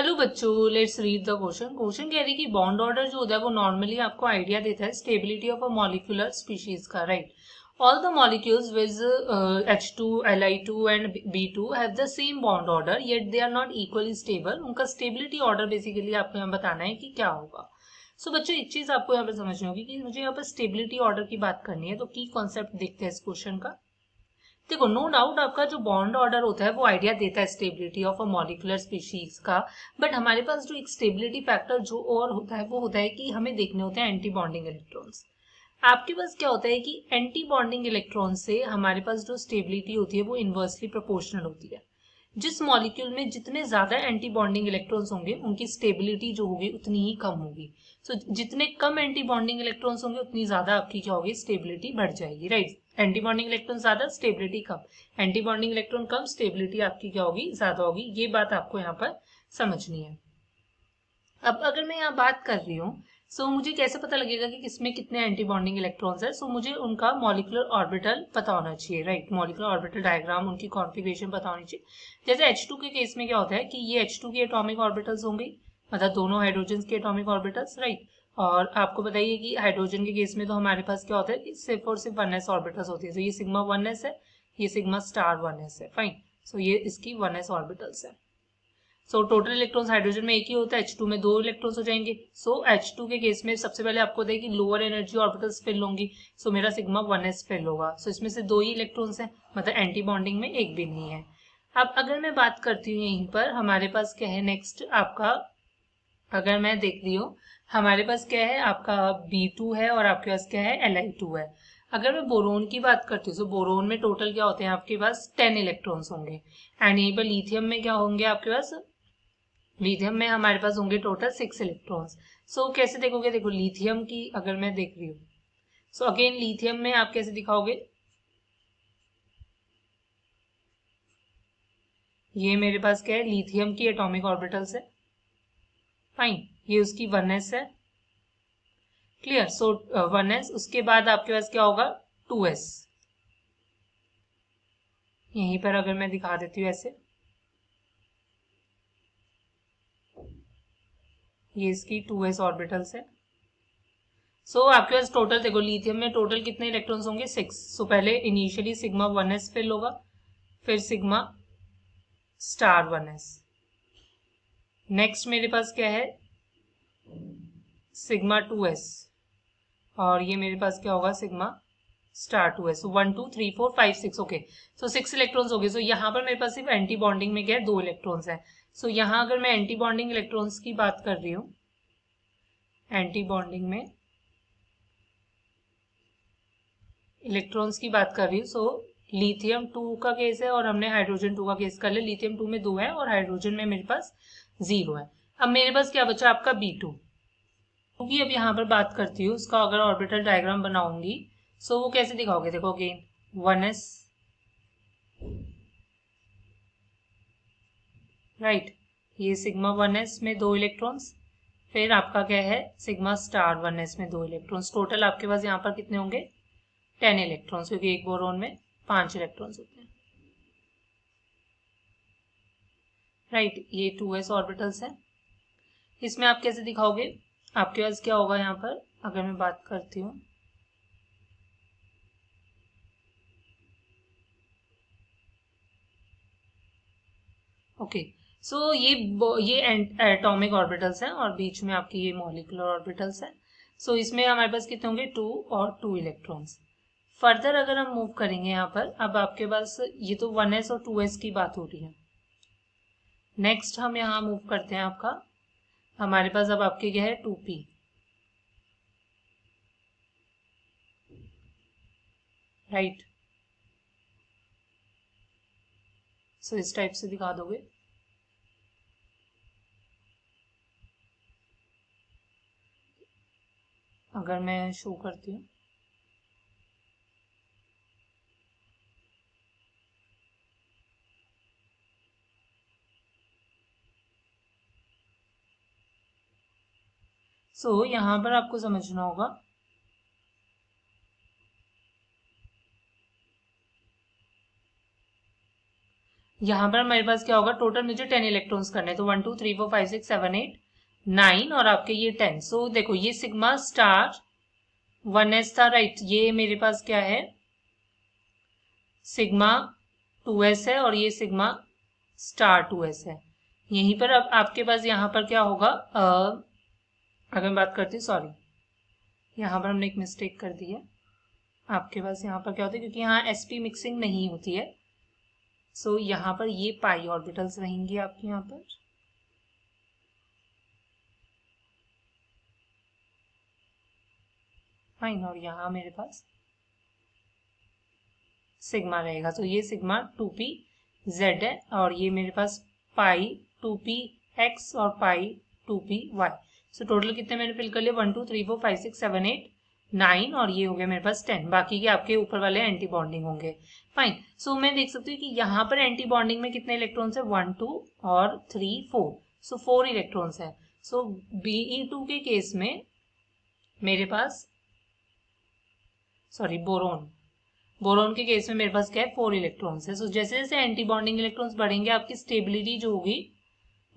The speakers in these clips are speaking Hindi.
हेलो बच्चों, let's read the question. Question कह रही है कि बॉन्ड ऑर्डर जो होता है वो नॉर्मली आपको आइडिया देता है stability of a molecular species का, right. All the molecules with H2, Li2 and B2 have the same bond order yet they are not equally stable. उनका स्टेबिलिटी ऑर्डर बेसिकली आपको यहाँ बताना है कि क्या होगा। सो बच्चों, एक चीज आपको यहाँ पे समझनी होगी कि मुझे यहाँ पर स्टेबिलिटी ऑर्डर की बात करनी है, तो की कॉन्सेप्ट देखते हैं इस क्वेश्चन का। देखो, नो डाउट आपका जो बॉन्ड ऑर्डर होता है वो आइडिया देता है stability of a molecular species का। बट हमारे पास जो एक स्टेबिलिटी फैक्टर जो और होता है वो होता है कि हमें देखने होते हैं एंटी बॉन्डिंग इलेक्ट्रॉन्स। आपके पास क्या होता है कि एंटी बॉन्डिंग इलेक्ट्रॉन से हमारे पास जो स्टेबिलिटी होती है वो इनवर्सली प्रोपोर्शनल होती है। जिस मॉलिक्यूल में जितने ज्यादा एंटी बॉन्डिंग इलेक्ट्रॉन्स होंगे उनकी स्टेबिलिटी जो होगी उतनी ही कम होगी। सो जितने कम एंटी बॉन्डिंग इलेक्ट्रॉन्स होंगे उतनी ज्यादा आपकी क्या होगी, स्टेबिलिटी बढ़ जाएगी, राइट। एंटी बॉन्डिंग इलेक्ट्रॉन ज्यादा, स्टेबिलिटी कम। एंटी बॉन्डिंग इलेक्ट्रॉन कम, स्टेबिलिटी आपकी क्या होगी, ज्यादा होगी। ये बात आपको यहाँ पर समझनी है। अब अगर मैं यहाँ बात कर रही हूँ, सो मुझे कैसे पता लगेगा कि किसमें कितने एंटी बॉन्डिंग इलेक्ट्रॉन्स है। सो मुझे उनका मॉलिक्यूलर ऑर्बिटल पता होना चाहिए, राइट। मॉलिक्यूलर ऑर्बिटल डायग्राम, उनकी कॉन्फ़िगरेशन पता होनी चाहिए। जैसे H2 के केस में क्या होता है कि ये H2 की एटॉमिक ऑर्बिटल्स होंगी, मतलब दोनों हाइड्रोजन के एटॉमिक ऑर्बिटल्स, राइट। और आपको बताइए कि हाइड्रोजन के केस में तो हमारे पास क्या होता है कि सिर्फ और सिर्फ 1s ऑर्बिटल्स होती है। तो ये सिग्मा 1s है, ये सिग्मा स्टार 1s है, फाइन। सो ये इसकी 1s ऑर्बिटल्स है। सो टोटल इलेक्ट्रॉन्स हाइड्रोजन में एक ही होता है, H2 में 2 इलेक्ट्रॉन्स हो जाएंगे। सो H2 के केस में सबसे पहले आपको बताइए कि लोअर एनर्जी ऑर्बिटल्स फिल होंगी। सो मेरा सिग्मा 1s फिल होगा। सो इसमें से 2 ही इलेक्ट्रॉन्स हैं, मतलब एंटी बॉन्डिंग में एक भी नहीं है। अब अगर मैं बात करती हूँ यहीं पर हमारे पास क्या है नेक्स्ट आपका, अगर मैं देख रही हूँ हमारे पास क्या है, आपका B2 है और आपके पास क्या है, Li2 है। अगर मैं बोरोन की बात करती हूँ तो बोरोन में टोटल क्या होते हैं आपके पास, 10 इलेक्ट्रॉन्स होंगे। एंड यहीं पर लिथियम में क्या होंगे आपके पास, लिथियम में हमारे पास होंगे टोटल 6 इलेक्ट्रॉन्स। सो कैसे देखोगे, देखो लिथियम की अगर मैं देख रही हूँ, सो अगेन लिथियम में आप कैसे दिखाओगे, ये मेरे पास क्या है, लिथियम की एटॉमिक ऑर्बिटल्स है, फाइन। ये उसकी 1s है, क्लियर। सो 1s, उसके बाद आपके पास क्या होगा, 2s। यहीं पर अगर मैं दिखा देती हूँ ऐसे, ये इसकी 2s ऑर्बिटल्स है। सो आपके पास टोटल देखो, लिथियम में टोटल कितने इलेक्ट्रॉन्स होंगे, 6। सो पहले इनिशियली सिग्मा 1s फिल होगा, फिर सिग्मा स्टार 1s। नेक्स्ट मेरे पास क्या है, सिग्मा 2s। और ये मेरे पास क्या होगा, सिग्मा स्टार 2s। 1 2 3 4 5 6, ओके। सो 6 इलेक्ट्रॉन्स हो गए। सो यहाँ पर मेरे पास सिर्फ एंटी बॉन्डिंग में क्या है, 2 इलेक्ट्रॉन्स है। सो यहाँ अगर मैं एंटी बॉन्डिंग इलेक्ट्रॉन्स की बात कर रही हूँ, एंटी बॉन्डिंग में इलेक्ट्रॉन्स की बात कर रही हूँ, सो लिथियम 2 का केस है और हमने हाइड्रोजन 2 का केस कर लिया। लिथियम 2 में 2 है और हाइड्रोजन में मेरे पास 0 है। अब मेरे पास क्या बचा, आपका B2। क्योंकि अब यहाँ पर बात करती हूँ उसका अगर ऑर्बिटल डायग्राम बनाऊंगी, सो वो कैसे दिखाओगे, देखो अगेन 1s, राइट। ये सिग्मा 1s में 2 इलेक्ट्रॉन्स, फिर आपका क्या है, सिग्मा स्टार 1s में 2 इलेक्ट्रॉन्स। टोटल आपके पास यहाँ पर कितने होंगे, 10 इलेक्ट्रॉन्स, क्योंकि एक बोरोन में 5 इलेक्ट्रॉन्स होते हैं, राइट। ये 2s ऑर्बिटल्स है। इसमें आप कैसे दिखाओगे, आपके पास क्या होगा यहाँ पर, अगर मैं बात करती हूँ, ओके। सो ये एटॉमिक ऑर्बिटल्स हैं और बीच में आपकी ये मॉलिक्यूलर ऑर्बिटल्स हैं। सो इसमें हमारे पास कितने होंगे, 2 और 2 इलेक्ट्रॉन्स। फर्दर अगर हम मूव करेंगे यहाँ पर, अब आपके पास ये तो 1s और 2s की बात हो रही है। नेक्स्ट हम यहाँ मूव करते हैं, आपका हमारे पास अब आपके क्या है, 2p, राइट। सो इस टाइप से दिखा दोगे। अगर मैं शो करती हूँ, सो यहाँ पर आपको समझना होगा, यहाँ पर मेरे पास क्या होगा, टोटल मुझे 10 इलेक्ट्रॉन्स करने, तो 1 2 3 4 5 6 7 8 9 और आपके ये 10। सो देखो ये सिग्मा स्टार 1s था, राइट। ये मेरे पास क्या है, सिग्मा 2s है और ये सिग्मा स्टार 2s है। यहीं पर अब आपके पास यहाँ पर क्या होगा, अगर मैं बात करती हूँ, सॉरी यहाँ पर हमने एक मिस्टेक कर दी है। आपके पास यहाँ पर क्या होता है, क्योंकि यहाँ sp मिक्सिंग नहीं होती है, सो यहाँ पर ये पाई ऑर्बिटल्स रहेंगी आपके यहाँ पर। फाइन, और यहाँ मेरे पास सिग्मा रहेगा, तो ये सिग्मा 2p z है और ये मेरे पास पाई 2p(x) और पाई 2p(y). सो टोटल कितने मैंने फिल कर लिए, 1 2 3 4 5 6 7 8 9 और ये हो गया मेरे पास 10। बाकी के आपके ऊपर वाले एंटी बॉन्डिंग होंगे। फाइन, सो मैं देख सकती हूँ कि यहाँ पर एंटी बॉन्डिंग में कितने इलेक्ट्रॉन्स है, 1 2 और 3 4, सो 4 इलेक्ट्रॉन्स है। सो Be2 के केस में मेरे पास, सॉरी बोरोन के केस में मेरे पास क्या है, 4 इलेक्ट्रॉन्स है। सो जैसे जैसे एंटी बॉन्डिंग इलेक्ट्रॉन्स बढ़ेंगे आपकी स्टेबिलिटी जो होगी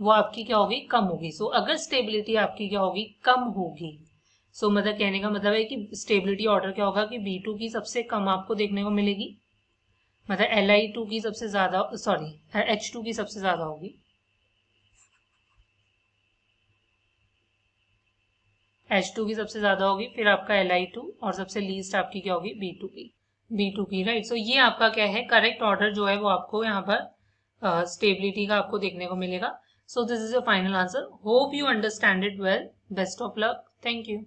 वो आपकी क्या होगी, कम होगी। सो अगर स्टेबिलिटी आपकी क्या होगी, कम होगी, सो मतलब कहने का मतलब है कि स्टेबिलिटी ऑर्डर क्या होगा कि B2 की सबसे कम आपको देखने को मिलेगी, मतलब Li2 की सबसे ज्यादा, सॉरी H2 की सबसे ज्यादा होगी, H2 की सबसे ज्यादा होगी, फिर आपका Li2 और सबसे लीस्ट आपकी क्या होगी, B2 की, राइट। सो ये आपका क्या है, करेक्ट ऑर्डर जो है वो आपको यहाँ पर स्टेबिलिटी का आपको देखने को मिलेगा। So this is your final answer. Hope you understand it well. Best of luck. Thank you.